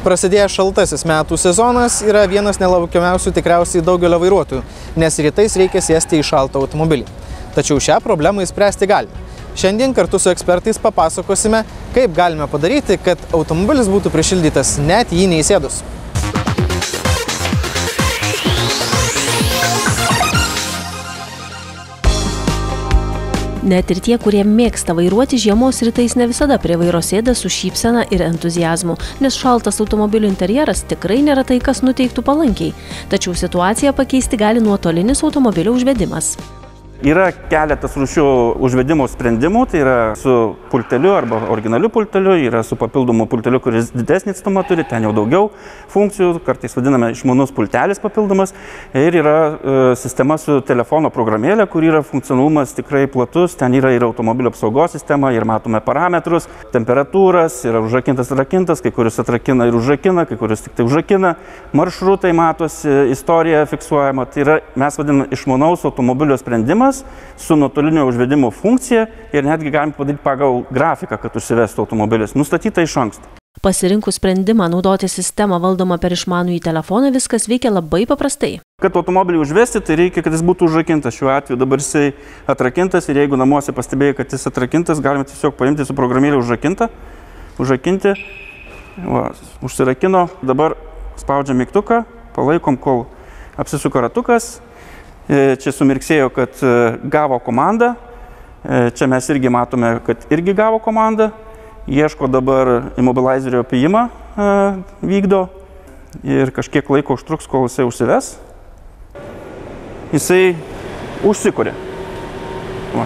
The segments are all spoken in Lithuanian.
Prasidėjęs šaltasis metų sezonas yra vienas nelaukiamiausių tikriausiai daugelio vairuotojų, nes rytais reikia sėsti į šaltą automobilį. Tačiau šią problemą išspręsti galime. Šiandien kartu su ekspertais papasakosime, kaip galime padaryti, kad automobilis būtų prišildytas net jį neįsėdus. Net ir tie, kurie mėgsta vairuoti žiemos rytais, ne visada prie vairo sėda su šypsena ir entuziazmu, nes šaltas automobilių interjeras tikrai nėra tai, kas nuteiktų palankiai. Tačiau situaciją pakeisti gali nuotolinis automobilio užvedimas. Yra keletas rūšių užvedimo sprendimų, tai yra su pulteliu arba originaliu pulteliu, yra su papildomu pulteliu, kuris didesnį atstumą turi, ten jau daugiau funkcijų, kartais vadiname išmanus pultelis papildomas, ir yra sistema su telefono programėlė, kur yra funkcionalumas tikrai platus, ten yra ir automobilio apsaugos sistema, ir matome parametrus, temperatūras, yra užrakintas, atrakintas, kai kurius atrakina ir užrakina, kai kurius tik tai užrakina, maršrutai matosi, istorija fiksuojama, tai yra, mes vadiname išmanaus automobilio sprendimas su nuotolinio užvedimo funkcija ir netgi galim padaryti pagal grafiką, kad užsivestų automobilis, nustatyta iš anksto. Pasirinkus sprendimą naudoti sistemą valdomą per išmanųjį telefoną, viskas veikia labai paprastai. Kad automobilį užvesti, tai reikia, kad jis būtų užrakintas. Šiuo atveju dabar jisai atrakintas ir jeigu namuose pastebėjai, kad jis atrakintas, galime tiesiog paimti su programėlė užrakinti. Va, užsirakino, dabar spaudžiam mygtuką, palaikom, kol apsisuka ratukas. Čia sumirksėjo, kad gavo komandą. Čia mes irgi matome, kad irgi gavo komandą. Ieško dabar imobilizerio apėjimą vykdo ir kažkiek laiko užtruks, kol jisai užsives. Jisai užsikuria.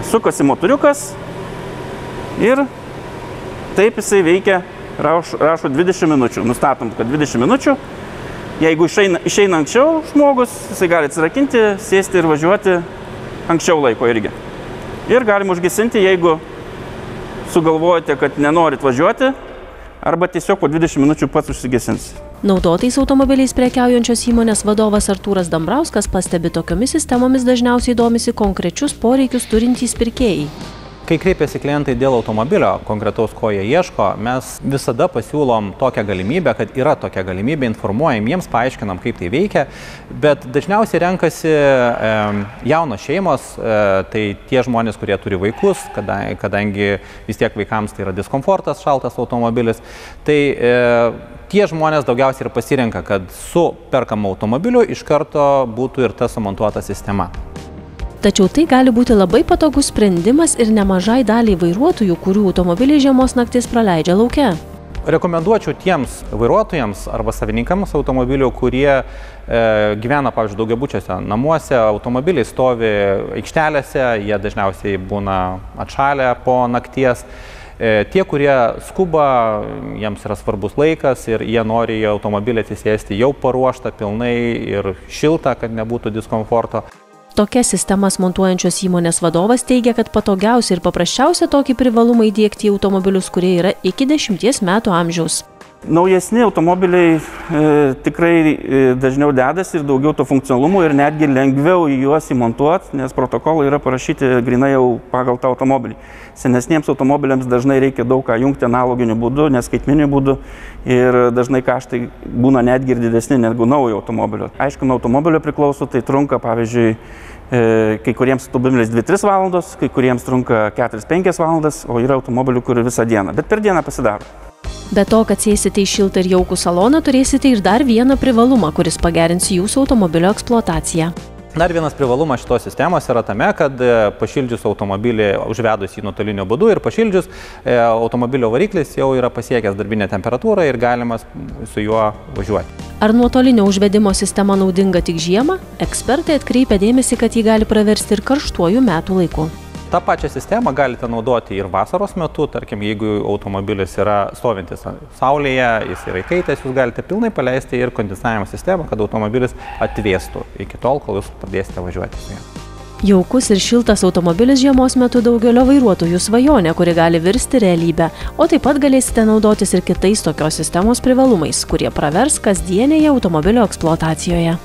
Sukasi motoriukas ir taip jisai veikia, rašo 20 minučių. Nustatom, kad 20 minučių. Jeigu išeina anksčiau žmogus, jisai gali atsirakinti, sėsti ir važiuoti anksčiau laiko irgi. Ir galim užgesinti, jeigu sugalvojate, kad nenorit važiuoti, arba tiesiog po 20 minučių pats užsigesins. Naudotais automobiliais prekiaujančios įmonės vadovas Artūras Dambrauskas pastebi, tokiomis sistemomis dažniausiai domisi konkrečius poreikius turintys pirkėjai. Kai kreipiasi klientai dėl automobilio, konkretaus ko jie ieško, mes visada pasiūlom tokią galimybę, kad yra tokia galimybė, informuojam jiems, paaiškinam, kaip tai veikia, bet dažniausiai renkasi jaunos šeimos, tai tie žmonės, kurie turi vaikus, kadangi vis tiek vaikams tai yra diskomfortas, šaltas automobilis, tai tie žmonės daugiausiai ir pasirenka, kad su perkamu automobiliu iš karto būtų ir ta sumontuota sistema. Tačiau tai gali būti labai patogus sprendimas ir nemažai daliai vairuotojų, kurių automobiliai žiemos naktis praleidžia lauke. Rekomenduočiau tiems vairuotojams arba savininkams automobilių, kurie gyvena, pavyzdžiui, daugiabučiuose namuose, automobiliai stovi aikštelėse, jie dažniausiai būna atšalę po nakties. Tie, kurie skuba, jiems yra svarbus laikas ir jie nori į automobilį atsisėsti jau paruoštą pilnai ir šiltą, kad nebūtų diskomforto. Tokias sistemas montuojančios įmonės vadovas teigia, kad patogiausia ir paprasčiausia tokį privalumą įdiegti į automobilius, kurie yra iki 10 metų amžiaus. Naujesni automobiliai tikrai dažniau dedasi ir daugiau to funkcionalumo ir netgi lengviau juos įmontuoti, nes protokolai yra parašyti grinai jau pagal tą automobilį. Senesniems automobiliams dažnai reikia daug ką jungti analoginiu būdu, neskaitmeniniu būdu ir dažnai kaštai būna netgi ir didesni negu naujo automobilio. Aišku, nuo automobilio priklauso, tai trunka, pavyzdžiui, kai kuriems automobilis 2-3 valandos, kai kuriems trunka 4-5 valandas, o yra automobilių, kurių visą dieną, bet per dieną pasidaro. Be to, kad sėsite į šiltą ir jaukų saloną, turėsite ir dar vieną privalumą, kuris pagerins jūsų automobilio eksploataciją. Dar vienas privalumas šitos sistemos yra tame, kad pašildžius automobilį, užvedus jį nuotoliniu būdu ir pašildžius, automobilio variklis jau yra pasiekęs darbinę temperatūrą ir galimas su juo važiuoti. Ar nuotolinio užvedimo sistema naudinga tik žiemą? Ekspertai atkreipia dėmesį, kad jį gali praversti ir karštuoju metų laiku. tą pačią sistemą galite naudoti ir vasaros metu, tarkim, jeigu automobilis yra stovintis saulėje, jis yra įkaitęs, jūs galite pilnai paleisti ir kondicionavimo sistemą, kad automobilis atvėstų iki tol, kol jūs pradėsite važiuoti su juo. Jaukus ir šiltas automobilis žiemos metu daugelio vairuotojų svajonė, kuri gali virsti realybę, o taip pat galėsite naudotis ir kitais tokios sistemos privalumais, kurie pravers kasdienėje automobilio eksploatacijoje.